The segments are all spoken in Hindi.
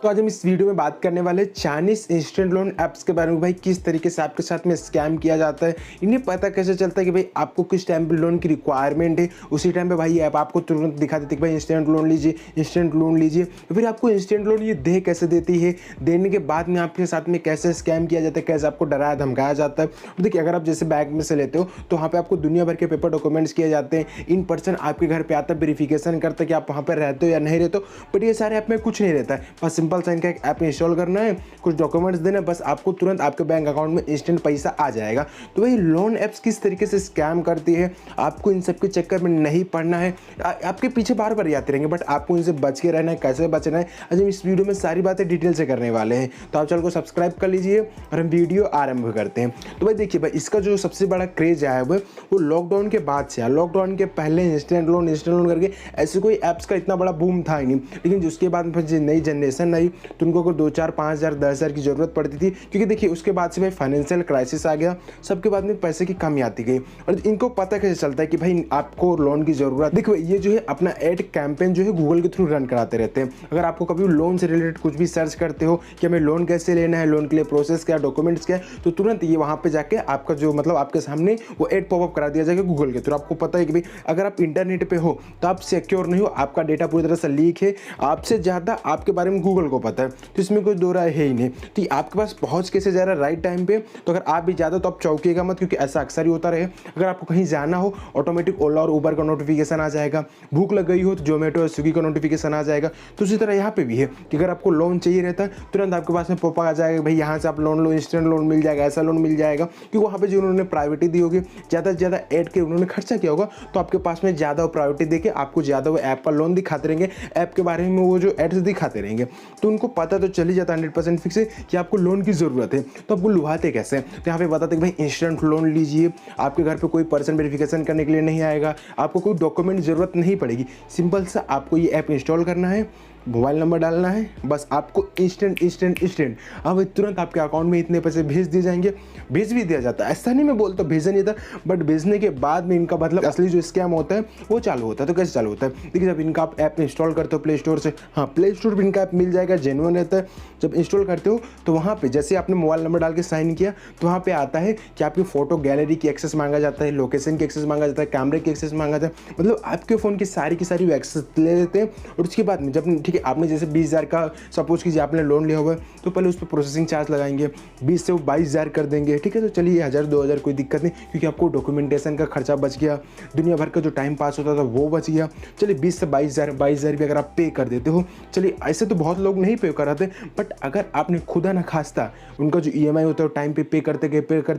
तो आज हम इस वीडियो में बात करने वाले चाइनीज इंस्टेंट लोन ऐप्स के बारे में। भाई किस तरीके से आपके साथ में स्कैम किया जाता है, इन्हें पता कैसे चलता है कि भाई आपको किस टाइम पे लोन की रिक्वायरमेंट है, उसी टाइम पे भाई ऐप आपको तुरंत दिखा देती है कि भाई इंस्टेंट लोन लीजिए, इंस्टेंट लोन लीजिए। फिर आपको इंस्टेंट लोन ये दे कैसे देती है, देने के बाद में आपके साथ में कैसे स्कैम किया जाता है, कैसे आपको डराया धमकाया जाता है। तो देखिए, अगर आप जैसे बैंक में से लेते हो तो वहाँ पे आपको दुनिया भर के पेपर डॉक्यूमेंट्स किए जाते हैं, इन पर्सन आपके घर पे आता है, वेरिफिकेशन करता है कि आप वहाँ पर रहते हो या नहीं रहते हो। बट ये सारे ऐप में कुछ नहीं रहता है, बस सिंपल सा इनका एक ऐप इंस्टॉल करना है, कुछ डॉक्यूमेंट्स देना है, बस आपको तुरंत आपके बैंक अकाउंट में इंस्टेंट पैसा आ जाएगा। तो भाई लोन ऐप्स किस तरीके से स्कैम करती है, आपको इन सब के चक्कर में नहीं पड़ना है। आपके पीछे बार बार आते रहेंगे, बट आपको इनसे बच के रहना है। कैसे बचना है आज हम इस वीडियो में सारी बातें डिटेल से करने वाले हैं। तो आप चैनल को सब्सक्राइब कर लीजिए और हम वीडियो आरंभ करते हैं। तो भाई देखिए, भाई इसका जो सबसे बड़ा क्रेज आया है वो लॉकडाउन के बाद से है। लॉकडाउन के पहले इंस्टेंट लोन करके ऐसे कोई ऐप्स का इतना बड़ा बूम था ही नहीं, लेकिन उसके बाद फिर नई जनरेशन आई तो उनको अगर 2-4, 5,000, 10,000 की ज़रूरत पड़ती थी, क्योंकि देखिए उसके बाद से भाई फाइनेंशियल क्राइसिस आ गया, सबके बाद में पैसे की कमी आती गई। और इनको पता कैसे चलता है कि भाई आपको लोन की ज़रूरत। देखो ये जो है अपना एड कैंपेन जो है गूगल के थ्रू रन कराते रहते हैं। अगर आपको कभी लोन से रिलेटेड कुछ भी सर्च करते हो कि हमें लोन कैसे लेना है, लोन के लिए प्रोसेस क्या, डॉक्यूमेंट्स क्या है, तो तुरंत ये वहाँ पर जाके आपका जो आपके सामने वो एड पॉपअप करा दिया जाएगा गूगल के थ्रू। आपको पता है कि भाई अगर आप इंटरनेट पे हो तो आप सिक्योर नहीं हो, आपका डेटा पूरी तरह से लीक है, आपसे ज़्यादा आपके बारे में गूगल को पता है, तो इसमें कोई दो राय है ही नहीं। तो आपके पास पहुंच कैसे जा रहा है राइट टाइम पे। तो अगर आप भी ज़्यादा तो आप चौंकिएगा मत, क्योंकि ऐसा अक्सर ही होता रहे। अगर आपको कहीं जाना हो ऑटोमेटिक ओला और उबर का नोटिफिकेशन आ जाएगा, भूख लग गई हो तो जोमेटो और स्विगी का नोटिफिकेशन आ जाएगा। तो उसी तरह यहाँ पे भी है कि अगर आपको लोन चाहिए रहता है तुरंत आपके पास में पॉपअप आ जाएगा, भाई यहाँ से आप लोन लो, इंस्टेंट लोन मिल जाएगा, ऐसा लोन मिल जाएगा। क्योंकि वहाँ पर जो उन्होंने प्रायोरिटी दी होगी, ज़्यादा से ज़्यादा ऐड के उन्होंने खर्चा किया होगा, तो आपके पास में ज़्यादा प्रायोरिटी देके आपको ज़्यादा वो ऐप पर लोन दिखाते रहेंगे, ऐप के बारे में वो जो एड्स दिखाते रहेंगे। तो उनको पता तो चल ही जाता है 100% फिक्स है कि आपको लोन की ज़रूरत है। तो आपको लुभाते कैसे, तो यहाँ पे बताते कि भाई इंस्टेंट लोन लीजिए, आपके घर पे कोई पर्सन वेरिफिकेशन करने के लिए नहीं आएगा, आपको कोई डॉक्यूमेंट ज़रूरत नहीं पड़ेगी। सिंपल सा आपको ये ऐप इंस्टॉल करना है, मोबाइल नंबर डालना है, बस आपको इंस्टेंट अब तुरंत आपके अकाउंट में इतने पैसे भेज दिए जाएंगे। भेज भी दिया जाता है, ऐसा नहीं मैं बोलता भेजा नहीं था, बट भेजने के बाद में इनका असली जो स्कैम होता है वो चालू होता है। तो कैसे चालू होता है, देखिए जब इनका आप ऐप इंस्टॉल करते हो प्ले स्टोर से, हाँ प्ले स्टोर पर इनका ऐप मिल जाएगा, जेन्युइन रहता है। जब इंस्टॉल करते हो तो वहाँ पर जैसे आपने मोबाइल नंबर डाल के साइन किया तो वहाँ पर आता है कि आपकी फ़ोटो गैलरी की एक्सेस मांगा जाता है, लोकेशन की एक्सेस मांगा जाता है, कैमरे की एक्सेस मांगा जाता है, मतलब आपके फ़ोन की सारी एक्सेस ले लेते हैं। और उसके बाद में जब ठीक है आपने जैसे 20,000 का सपोज कीजिए आपने लोन लिया हुआ है, तो पहले उस पर प्रोसेसिंग चार्ज लगाएंगे, 20 से वो 22,000 कर देंगे। ठीक है, तो चलिए 1,000-2,000 कोई दिक्कत नहीं, क्योंकि आपको डॉक्यूमेंटेशन का खर्चा बच गया, दुनिया भर का जो टाइम पास होता था वो बच गया। चलिए 20 से 22,000 भी अगर आप पे कर देते हो, चलिए ऐसे तो बहुत लोग नहीं पे कराते, बट अगर आपने खुदा न खास्ता उनका जो EMI होता है टाइम पे करते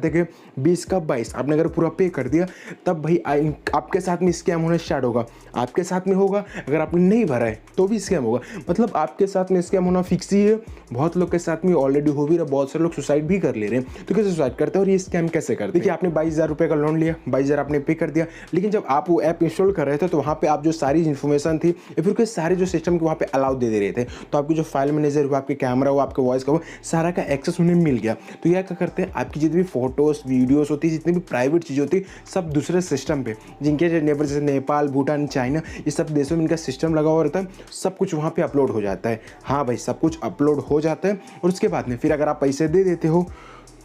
गए 20 का 22 आपने अगर पूरा पे कर दिया, तब भाई आपके साथ में स्कैम होना स्टार्ट होगा। आपके साथ में होगा, अगर आपने नहीं भरा है तो भी स्कैम होगा, मतलब आपके साथ में स्कैम होना फिक्स ही है। बहुत लोग के साथ में ऑलरेडी हो भी रहा, बहुत सारे लोग सुसाइड भी कर ले रहे हैं। तो कैसे सुसाइड करते हैं और ये स्कैम कैसे करते हैं। देखिए आपने 22,000 रुपये का लोन लिया, 22,000 आपने पे कर दिया, लेकिन जब आप वो ऐप इंस्टॉल कर रहे थे तो वहाँ पे आप जो सारी इन्फॉर्मेशन थी या फिर सारे जो सिस्टम के वहाँ पे अलाउ दे रहे थे, तो आपकी जो फाइल मैनेजर हुआ, आपके कैमरा हुआ, आपके वॉइस का हुआ, सारा का एक्सेस उन्हें मिल गया। तो यह क्या करते हैं, आपकी जितनी भी फोटोज वीडियोस होती है, जितनी भी प्राइवेट चीज़ होती है, सब दूसरे सिस्टम पे, जिनके नेबर जैसे नेपाल, भूटान, चाइना, ये सब देशों में इनका सिस्टम लगा हुआ रहता है, सब कुछ वहाँ पे अपलोड हो जाता है। हाँ भाई, सब कुछ अपलोड हो जाता है। और उसके बाद में फिर अगर आप पैसे दे देते हो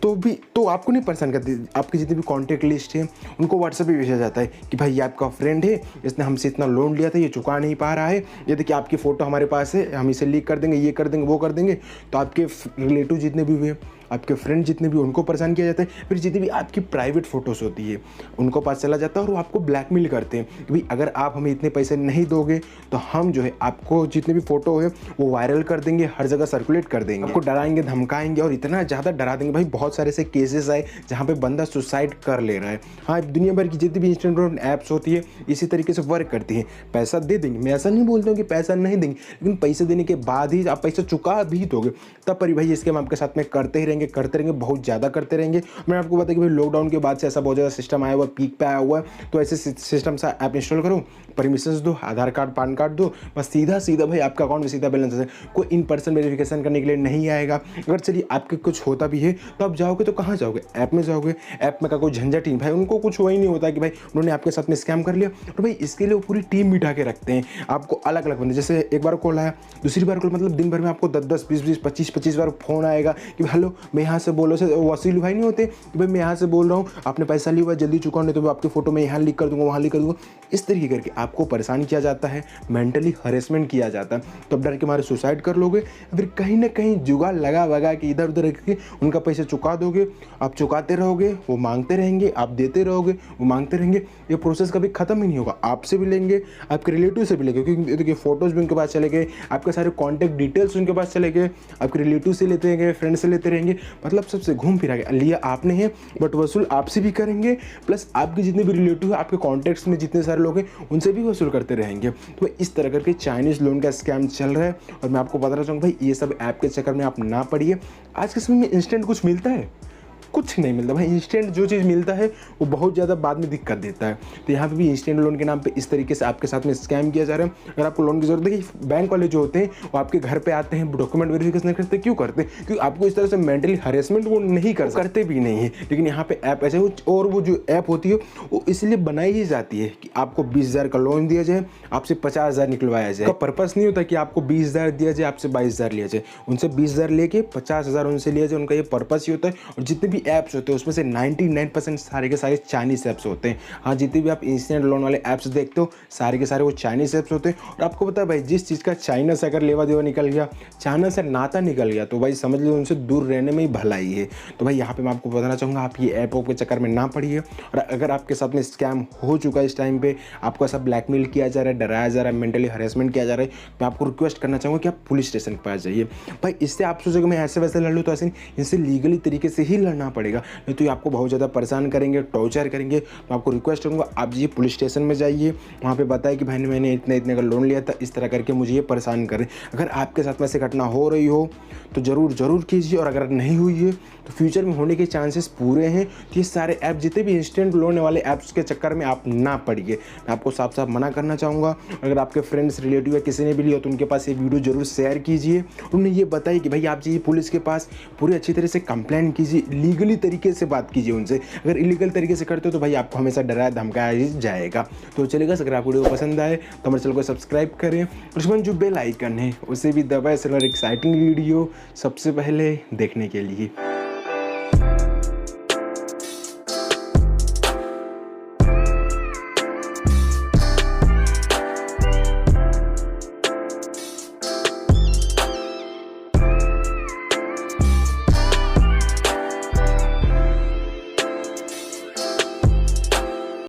तो आपको नहीं परेशान करते, आपकी जितनी भी कॉन्टैक्ट लिस्ट है उनको व्हाट्सएप पे भेजा जाता है कि भाई ये आपका फ्रेंड है, इसने हमसे इतना लोन लिया था, ये चुका नहीं पा रहा है, ये देखिए आपकी फ़ोटो हमारे पास है, हम इसे लीक कर देंगे, ये कर देंगे, वो कर देंगे। तो आपके रिलेटिव जितने भी हुए, आपके फ्रेंड जितने भी, उनको परेशान किया जाता है। फिर जितनी भी आपकी प्राइवेट फ़ोटोज़ होती है उनको पास चला जाता है और वो आपको ब्लैकमेल करते हैं कि भाई अगर आप हमें इतने पैसे नहीं दोगे तो हम जो है आपको जितने भी फ़ोटो है वो वायरल कर देंगे, हर जगह सर्कुलेट कर देंगे, आपको डराएंगे, धमकाएंगे और इतना ज़्यादा डरा देंगे। भाई बहुत सारे ऐसे केसेस आए जहाँ पे बंदा सुसाइड कर ले रहा है। हाँ, दुनिया भर की जितनी भी इंस्टेंट लोन ऐप्स होती है इसी तरीके से वर्क करती हैं। पैसा दे देंगे, मैं ऐसा नहीं बोलता हूँ कि पैसा नहीं देंगे, लेकिन पैसे देने के बाद ही आप पैसा चुका भी दोगे तब पर भाई इसके हम आपके साथ में करते रहेंगे, बहुत ज़्यादा करते रहेंगे। मैं आपको बता कि भाई लॉकडाउन के बाद से ऐसा बहुत ज़्यादा सिस्टम आया हुआ, पीक पे आया हुआ है। तो ऐसे सिस्टम से ऐप इंस्टॉल करो, परमिशंस दो, आधार कार्ड, पैन कार्ड दो, बस सीधा भाई आपका अकाउंट में सीधा बैलेंस है। कोई इन पर्सन वेरिफिकेशन करने के लिए नहीं आएगा। अगर चलिए आपके कुछ होता भी है तो आप जाओगे तो कहाँ जाओगे, ऐप में जाओगे। ऐप में का कोई झंझट ही भाई, उनको कुछ वही नहीं होता कि भाई उन्होंने आपके साथ में स्कैम कर लिया। तो भाई इसके लिए वो पूरी टीम बिठा के रखते हैं आपको अलग अलग बंदे। जैसे एक बार कॉल आया, दूसरी बार कॉल, मतलब दिन भर में आपको 10 20 25 बार फ़ोन आएगा कि हेलो मैं यहाँ से बोल रहा हूँ। वसील भाई नहीं होते कि भाई मैं यहाँ से बोल रहा हूँ, आपने पैसा लिया हुआ जल्दी चुकाओ नहीं तो मैं आपकी फ़ोटो में यहाँ लिख कर दूँगा वहाँ लिख कर दूँगा। इस तरीके करके आपको परेशान किया जाता है, मेंटली हरेसमेंट किया जाता है। तो अब डर के मारे सुसाइड कर लोगे, फिर कहीं ना कहीं जुगाड़ लगा वगा के इधर उधर करके उनका पैसा चुका दोगे। आप चुकाते रहोगे, वो मांगते रहेंगे, आप देते रहोगे, वो मांगते रहेंगे। ये प्रोसेस कभी खत्म ही नहीं होगा। आपसे भी लेंगे, आपके रिलेटिव से भी लेंगे, क्योंकि देखिए फोटोज़ भी उनके पास चले गए, आपके सारे कॉन्टैक्ट डिटेल्स उनके पास चले गए, आपके रिलेटिव से लेते रहेंगे, फ्रेंड से लेते रहेंगे, मतलब सबसे घूम फिरा के लिया आपने है, बट वसूल आपसे भी करेंगे। प्लस आपके जितने भी रिलेटिव है, आपके कॉन्टैक्ट्स में जितने सारे लोग हैं, उनसे भी वसूल करते रहेंगे। तो इस तरह करके चाइनीज़ लोन का स्कैम चल रहा है। और मैं आपको बताना चाहूँगा भाई, ये सब ऐप के चक्कर में आप ना पड़िए। आज के समय में इंस्टेंट कुछ मिलता है, कुछ नहीं मिलता भाई। इंस्टेंट जो चीज़ मिलता है वो बहुत ज़्यादा बाद में दिक्कत देता है। तो यहाँ पे भी इंस्टेंट लोन के नाम पे इस तरीके से आपके साथ में स्कैम किया जा रहा है। अगर आपको लोन की जरूरत है, कि बैंक वाले जो होते हैं वो आपके घर पे आते हैं, डॉक्यूमेंट वेरिफिकेशन करते हैं। क्यों करते हैं? क्योंकि आपको इस तरह से मेंटली हरेसमेंट वो नहीं करते भी नहीं है। लेकिन यहाँ पे ऐप ऐसे और वो जो ऐप होती है वो इसलिए बनाई ही जाती है कि आपको 20,000 का लोन दिया जाए, आपसे 50,000 निकलवाया जाए। उसका पर्पस नहीं होता कि आपको 20,000 दिया जाए, आपसे 22,000 लिया जाए। उनसे 20,000 लेके 50,000 उनसे लिया जाए, उनका ये पर्पस ही होता है। और जितने भी ऐप्स होते हैं उसमें से 99% सारे के सारे चाइनीज ऐप्स होते हैं। हाँ, जितने भी आप इंस्टेंट लोन वाले ऐप्स देखते हो सारे के सारे वो चाइनीज ऐप्स होते हैं। और आपको पता है भाई, जिस चीज़ का चाइना से अगर लेवा देवा निकल गया, चाइना से नाता निकल गया, तो भाई समझ लो उनसे दूर रहने में ही भलाई है। तो भाई यहाँ पे मैं आपको बताना चाहूँगा, आप ये ऐपों के चक्कर में ना पड़िए। और अगर आपके साथ में स्कैम हो चुका है, इस टाइम पे आपको ऐसा ब्लैकमेल किया जा रहा है, डराया जा रहा है, मेंटली हरेसमेंट किया जा रहा है, मैं आपको रिक्वेस्ट करना चाहूँगा कि आप पुलिस स्टेशन के पास जाइए। भाई इससे आप सोचोगे मैं ऐसे वैसे लड़ लूँ, तो ऐसे इनसे लीगली तरीके से ही लड़ना पड़ेगा, नहीं तो ये आपको बहुत ज़्यादा परेशान करेंगे, टॉर्चर करेंगे। तो आपको रिक्वेस्ट करूँगा, आप ये पुलिस स्टेशन में जाइए, वहाँ पे बताए कि भाई मैंने इतने का लोन लिया था, इस तरह करके मुझे ये परेशान करें। अगर आपके साथ में ऐसी घटना हो रही हो तो ज़रूर कीजिए। और अगर नहीं हुई है तो फ्यूचर में होने के चांसेस पूरे हैं। तो ये सारे ऐप, जितने भी इंस्टेंट लोन वाले ऐप्स के चक्कर में आप ना पड़िए, मैं आपको साफ साफ मना करना चाहूँगा। अगर आपके फ्रेंड्स, रिलेटिव या किसी ने भी लिया तो उनके पास ये वीडियो जरूर शेयर कीजिए। उन्हें ये बताइए कि भाई आप जाइए पुलिस के पास, पूरी अच्छी तरह से कंप्लेंट कीजिए, लीगली तरीके से बात कीजिए उनसे। अगर इलीगल तरीके से करते हो तो भाई आपको हमेशा डराया धमकाया ही जाएगा। तो चलेगा, अगर आपको वीडियो पसंद आए तो हमारे चैनल को सब्सक्राइब करें, और उसके बाद जो बेल आइकन है उसे भी दबाएं, एक्साइटिंग वीडियो सबसे पहले देखने के लिए।